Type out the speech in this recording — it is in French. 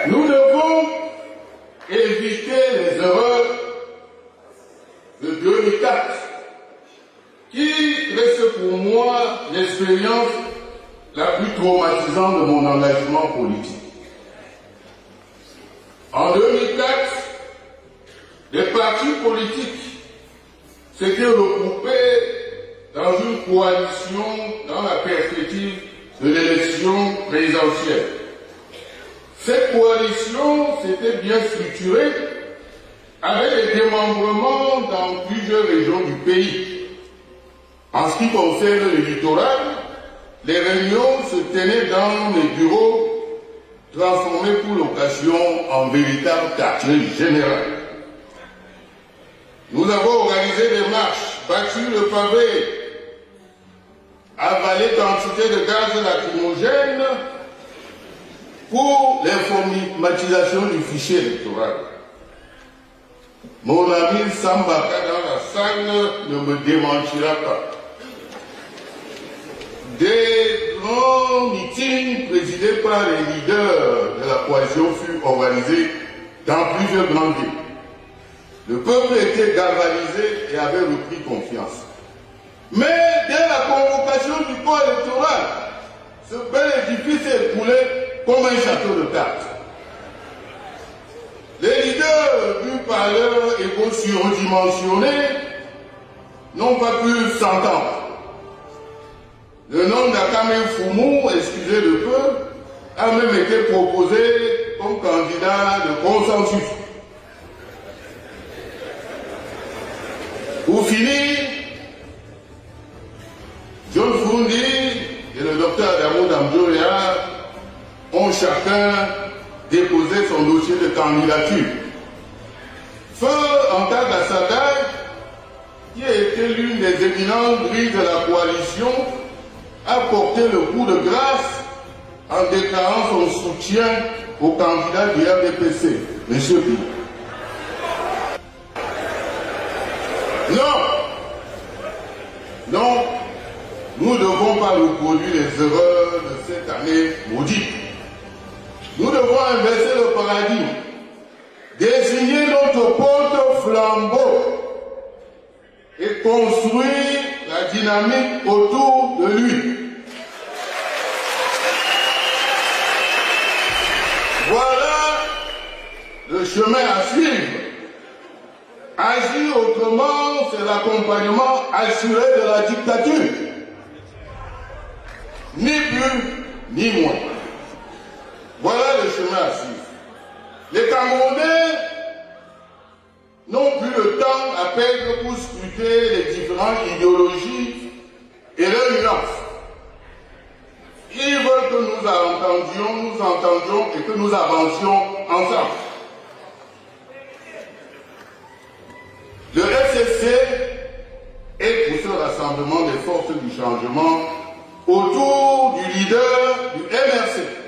Nous devons éviter les erreurs de 2004, qui reste pour moi l'expérience la plus traumatisante de mon engagement politique. En 2004, les partis politiques s'étaient regroupés dans une coalition dans la perspective de l'élection présidentielle. Cette coalition s'était bien structurée avec des démembrements dans plusieurs régions du pays. En ce qui concerne le littoral, les réunions se tenaient dans les bureaux transformés pour l'occasion en véritable quartier général. Nous avons organisé des marches, battu le pavé, avalé quantité de gaz lacrymogène pour l'informatisation du fichier électoral. Mon ami Sambaka dans la salle ne me démentira pas. Des grands meetings présidés par les leaders de la coalition furent organisés dans plusieurs grandes villes. Le peuple était galvanisé et avait repris confiance. Mais dès la convocation du corps électoral, ce bel édifice s'est écoulé comme un château de cartes. Les leaders, vus par leur égo surdimensionné, n'ont pas pu s'entendre. Le nom d'Akame Fumu, excusez le peu, a même été proposé comme candidat de consensus. Pour finir, John Fundi et le docteur Adamo Damjoya ont chacun déposé son dossier de candidature. Feu Anta Gassadai, qui a été l'une des éminentes grilles de la coalition, a porté le coup de grâce en déclarant son soutien au candidat du RDPC, M. Bi. Non, nous ne devons pas reproduire les erreurs de cette année maudite. Nous devons inverser le paradigme, désigner notre porte-flambeau et construire la dynamique autour de lui. Voilà le chemin à suivre. Agir autrement, c'est l'accompagnement assuré de la dictature. Ni plus, ni moins. Voilà le chemin à suivre. Les Camerounais n'ont plus le temps à perdre pour scruter les différentes idéologies et leurs nuances. Ils veulent que nous entendions et que nous avancions ensemble. Le FCC est pour ce rassemblement des forces du changement autour du leader du MRC.